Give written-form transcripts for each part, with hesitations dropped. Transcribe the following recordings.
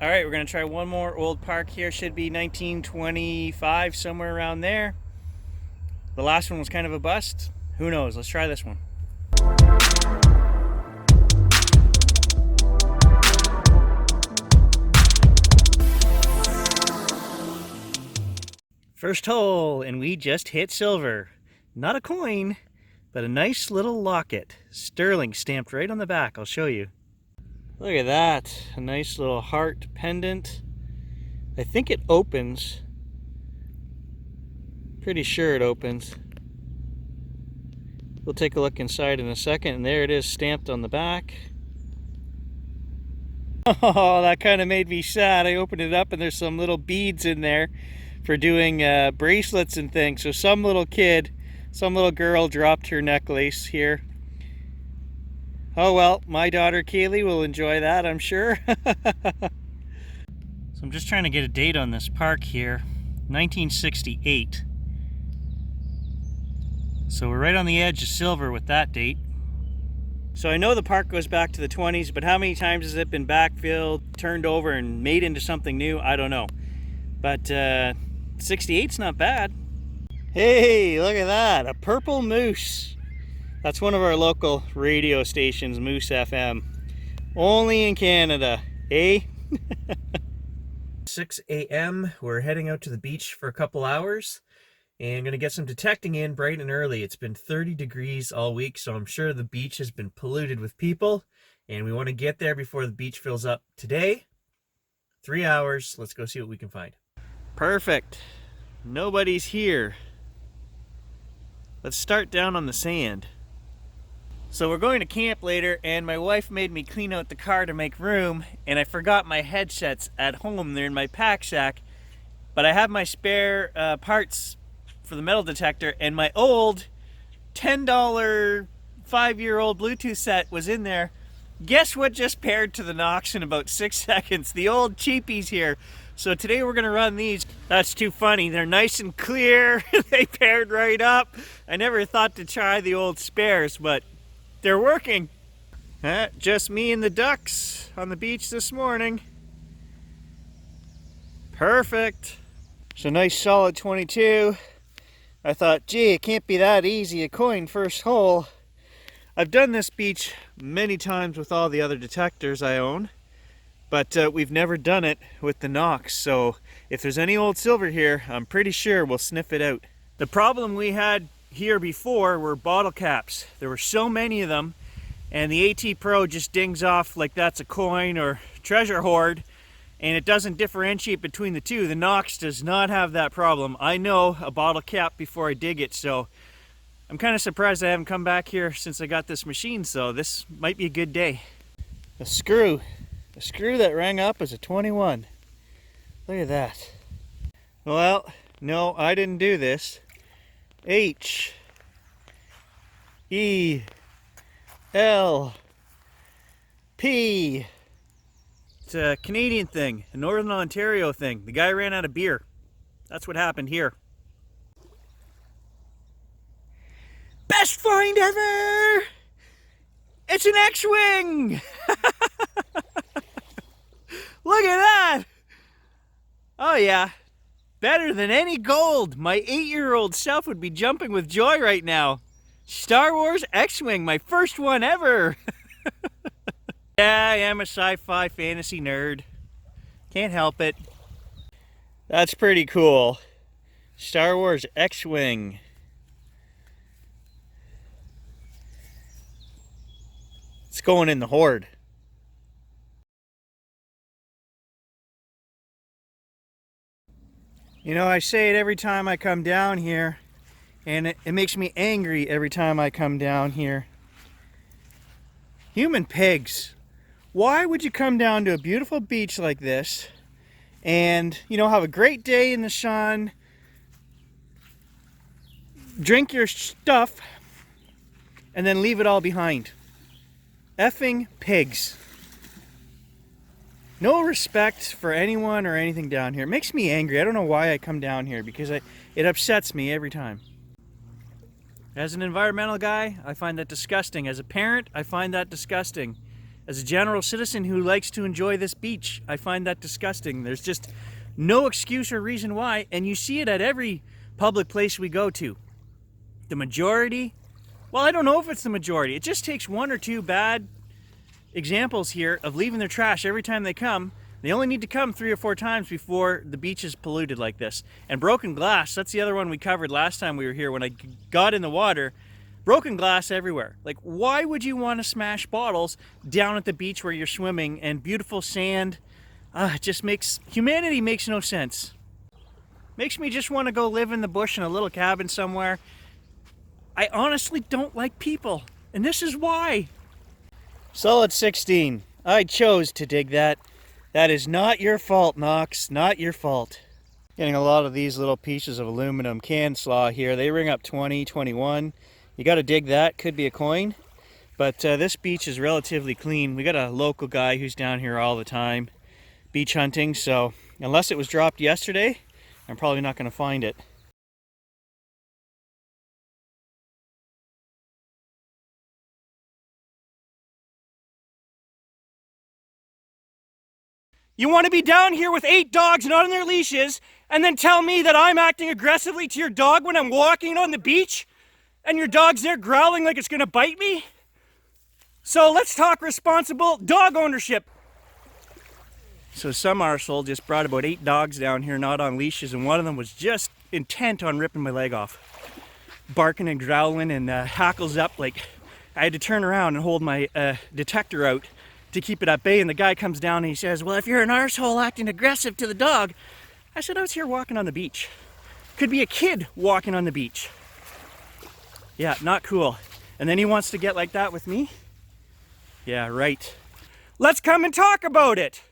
All right, we're gonna try one more old park here. Should be 1925, somewhere around there. The last one was kind of a bust. Who knows? Let's try this one. First hole, and we just hit silver. Not a coin, but a nice little locket. Sterling stamped right on the back. I'll show you. Look at that. A nice little heart pendant. I think it opens. Pretty sure it opens. We'll take a look inside in a second, and there it is stamped on the back. Oh, that kind of made me sad. I opened it up and there's some little beads in there for doing bracelets and things. So some little kid, some little girl dropped her necklace here. Oh well, my daughter Kaylee will enjoy that, I'm sure. So I'm just trying to get a date on this park here. 1968. So we're right on the edge of silver with that date. So I know the park goes back to the 20s, but how many times has it been backfilled, turned over, and made into something new? I don't know. But 68's not bad. Hey, look at that, a purple moose. That's one of our local radio stations, Moose FM. Only in Canada, eh? 6 a.m. We're heading out to the beach for a couple hours and gonna get some detecting in bright and early. It's been 30 degrees all week, so I'm sure the beach has been polluted with people, and we want to get there before the beach fills up today. 3 hours. Let's go see what we can find. Perfect. Nobody's here. Let's start down on the sand. So we're going to camp later, and my wife made me clean out the car to make room, and I forgot my headsets at home. They're in my pack sack, but I have my spare parts for the metal detector, and my old $10 5-year-old Bluetooth set was in there. Guess what just paired to the Nox in about 6 seconds? The old cheapies here. So today we're gonna run these. That's too funny. They're nice and clear. They paired right up. I never thought to try the old spares, but they're working. Just me and the ducks on the beach this morning. Perfect. So nice solid 22. I thought, gee, it can't be that easy. A coin first hole. I've done this beach many times with all the other detectors I own, but we've never done it with the Nox. So if there's any old silver here, I'm pretty sure we'll sniff it out. The problem we had here before were bottle caps. There were so many of them, and the AT Pro just dings off like that's a coin or treasure hoard, and it doesn't differentiate between the two. The Nox does not have that problem. I know a bottle cap before I dig it, so I'm kind of surprised I haven't come back here since I got this machine, so this might be a good day. A screw that rang up as a 21. Look at that. Well, no, I didn't do this. H E L P. It's a Canadian thing, a Northern Ontario thing. The guy ran out of beer. That's what happened here. Best find ever! It's an X-Wing! Look at that! Oh yeah. Better than any gold. My 8-year-old self would be jumping with joy right now. Star Wars X-Wing, my first one ever. Yeah, I am a sci-fi fantasy nerd. Can't help it. That's pretty cool. Star Wars X-Wing. It's going in the hoard. You know, I say it every time I come down here, and it makes me angry every time I come down here. Human pigs. Why would you come down to a beautiful beach like this and, you know, have a great day in the sun, drink your stuff, and then leave it all behind? Effing pigs. No respect for anyone or anything down here. It makes me angry. I don't know why I come down here, because it upsets me every time. As an environmental guy, I find that disgusting. As a parent, I find that disgusting. as a general citizen who likes to enjoy this beach, I find that disgusting. There's just no excuse or reason why, and you see it at every public place we go to. The majority, well, I don't know if it's the majority. It just takes one or two bad examples here of leaving their trash every time they come. They only need to come 3 or 4 times before the beach is polluted like this. And broken glass, that's the other one we covered last time we were here. When I got in the water, broken glass everywhere. Like, why would you want to smash bottles down at the beach where you're swimming and beautiful sand? It just makes, humanity makes no sense. Makes me just want to go live in the bush in a little cabin somewhere. I honestly don't like people, and this is why. Solid 16. I chose to dig that. That is not your fault, Knox. Not your fault. Getting a lot of these little pieces of aluminum can slaw here. They ring up 20, 21. You got to dig that. Could be a coin. But this beach is relatively clean. We got a local guy who's down here all the time beach hunting. So unless it was dropped yesterday, I'm probably not going to find it. You want to be down here with 8 dogs not on their leashes and then tell me that I'm acting aggressively to your dog when I'm walking on the beach and your dog's there growling like it's going to bite me? So let's talk responsible dog ownership. So some arsehole just brought about 8 dogs down here not on leashes, and one of them was just intent on ripping my leg off. Barking and growling and hackles up like I had to turn around and hold my detector out to keep it at bay, and the guy comes down and he says, well, if you're an arsehole acting aggressive to the dog. I said, I was here walking on the beach. Could be a kid walking on the beach. Yeah, not cool. And then he wants to get like that with me? Yeah, right. Let's come and talk about it.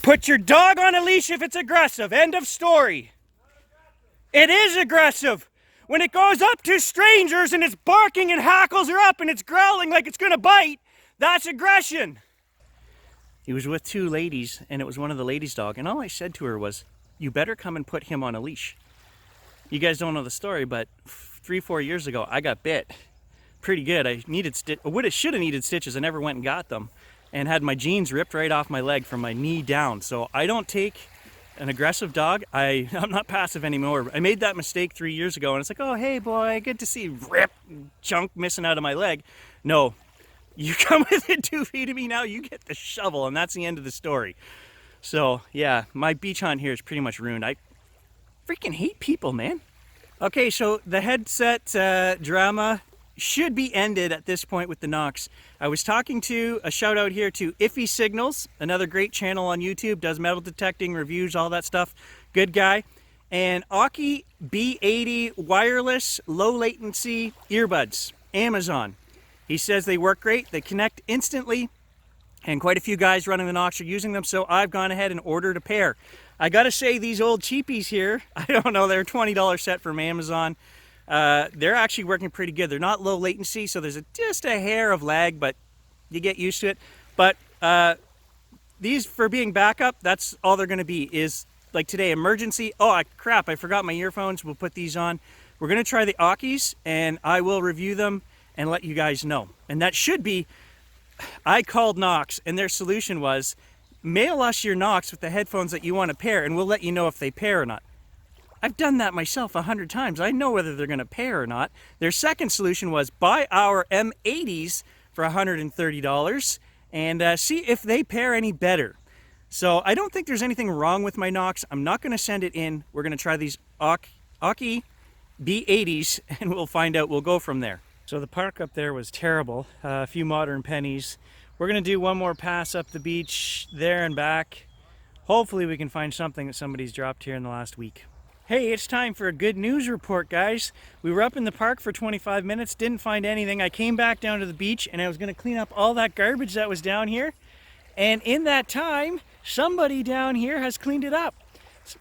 Put your dog on a leash if it's aggressive. End of story. It is aggressive. When it goes up to strangers and it's barking and hackles her up and it's growling like it's gonna bite, that's aggression. He was with 2 ladies, and it was one of the ladies' dog, and all I said to her was, you better come and put him on a leash. You guys don't know the story, but 3-4 years ago, I got bit pretty good. I should have needed stitches. I never went and got them, and had my jeans ripped right off my leg from my knee down. So I don't take an aggressive dog. I'm not passive anymore. I made that mistake 3 years ago, and it's like, oh, hey, boy, good to see you. Rip, chunk missing out of my leg. No, you come within 2 feet of me now, you get the shovel, and that's the end of the story. So, yeah, my beach hunt here is pretty much ruined. I freaking hate people, man. Okay, so the headset drama should be ended at this point with the Knox. I was talking to, a shout out here to Iffy Signals, another great channel on YouTube, does metal detecting, reviews, all that stuff. Good guy. And Aki B80 wireless low latency earbuds, Amazon. He says they work great, they connect instantly, and quite a few guys running the Knox are using them, so I've gone ahead and ordered a pair. I gotta say, these old cheapies here, I don't know, they're a $20 set from Amazon. They're actually working pretty good. They're not low latency, so there's just a hair of lag, but you get used to it. But these, for being backup, that's all they're gonna be, is like today, emergency. Oh crap, I forgot my earphones. We'll put these on. We're gonna try the Akis, and I will review them and let you guys know. And that should be, I called Knox, and their solution was, mail us your Knox with the headphones that you want to pair, and we'll let you know if they pair or not. I've done that myself 100 times. I know whether they're going to pair or not. Their second solution was buy our M80s for $130 and see if they pair any better. So I don't think there's anything wrong with my Knox. I'm not going to send it in. We're going to try these Aki B80s, and we'll find out. We'll go from there. So the park up there was terrible. A few modern pennies. We're going to do one more pass up the beach there and back. Hopefully we can find something that somebody's dropped here in the last week. Hey, it's time for a good news report, guys. We were up in the park for 25 minutes, didn't find anything. I came back down to the beach and I was going to clean up all that garbage that was down here. And in that time, somebody down here has cleaned it up.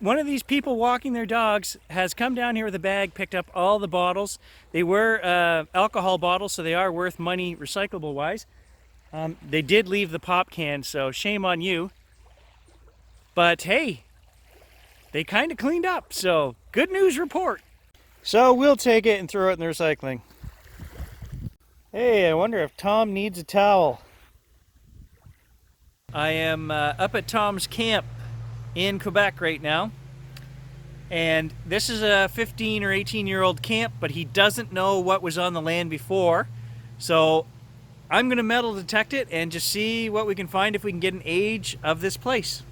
One of these people walking their dogs has come down here with a bag, picked up all the bottles. They were alcohol bottles, so they are worth money recyclable wise. They did leave the pop can, so shame on you. But hey, they kind of cleaned up, so good news report. So we'll take it and throw it in the recycling. Hey, I wonder if Tom needs a towel. I am up at Tom's camp in Quebec right now. And this is a 15 or 18-year-old camp, but he doesn't know what was on the land before. So I'm gonna metal detect it and just see what we can find, if we can get an age of this place.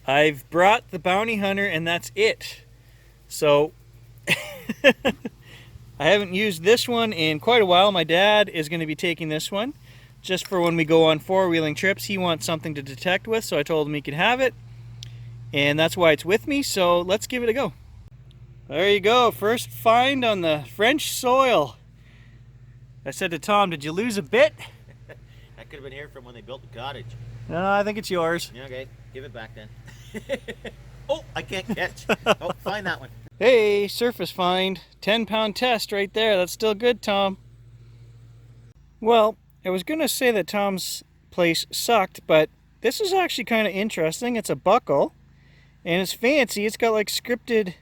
I've brought the bounty hunter and that's it. So I haven't used this one in quite a while. My dad is going to be taking this one just for when we go on four-wheeling trips. He wants something to detect with, so I told him he could have it. And that's why it's with me, so let's give it a go. There you go, first find on the French soil. I said to Tom, did you lose a bit? I could have been here from when they built the cottage. No, I think it's yours. Yeah, okay, give it back then. Oh, I can't catch. Oh, find that one. Hey, surface find. 10-pound test right there. That's still good, Tom. Well, I was going to say that Tom's place sucked, but this is actually kind of interesting. It's a buckle, and it's fancy. It's got like scripted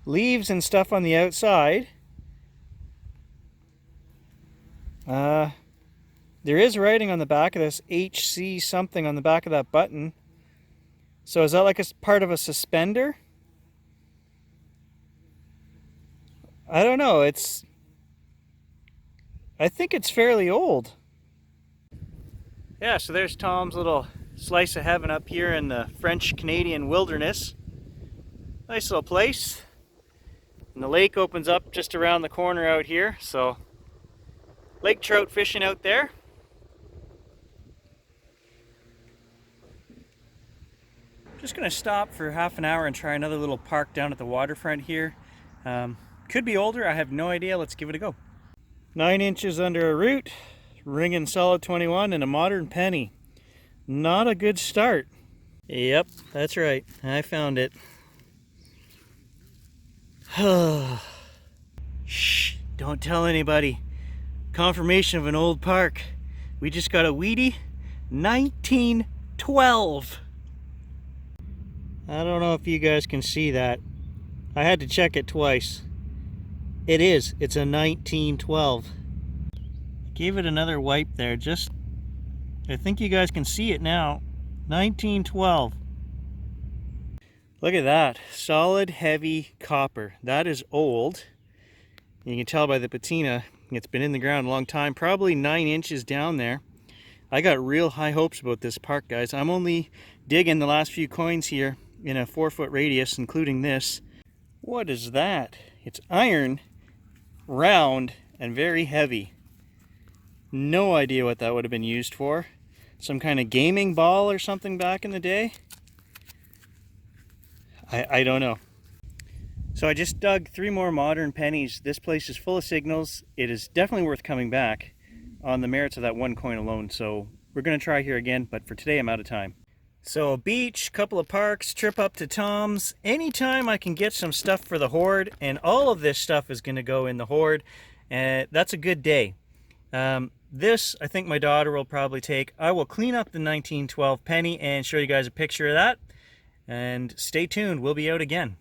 leaves and stuff on the outside. There is writing on the back of this, HC something on the back of that button. So is that like a part of a suspender? I don't know. I think it's fairly old. Yeah, so there's Tom's little slice of heaven up here in the French-Canadian wilderness. Nice little place. And the lake opens up just around the corner out here, so lake trout fishing out there. Just gonna stop for half an hour and try another little park down at the waterfront here. Could be older, I have no idea. Let's give it a go. 9 inches under a root, ringing solid 21, and a modern penny. Not a good start. Yep, that's right. I found it. Shh, don't tell anybody. Confirmation of an old park. We just got a wheatie, 1912. I don't know if you guys can see that. I had to check it twice. It is. It's a 1912. Gave it another wipe there. I think you guys can see it now. 1912. Look at that. Solid, heavy copper. That is old. You can tell by the patina. It's been in the ground a long time. Probably 9 inches down there. I got real high hopes about this park, guys. I'm only digging the last few coins here in a 4-foot radius, including this. What is that? It's iron, round, and very heavy. No idea what that would have been used for. Some kind of gaming ball or something back in the day? I don't know. So I just dug 3 more modern pennies. This place is full of signals. It is definitely worth coming back on the merits of that one coin alone. So we're going to try here again, but for today I'm out of time. So a beach, couple of parks, trip up to Tom's. Anytime I can get some stuff for the hoard, and all of this stuff is going to go in the hoard, and that's a good day. This, I think my daughter will probably take. I will clean up the 1912 penny and show you guys a picture of that. And stay tuned, we'll be out again.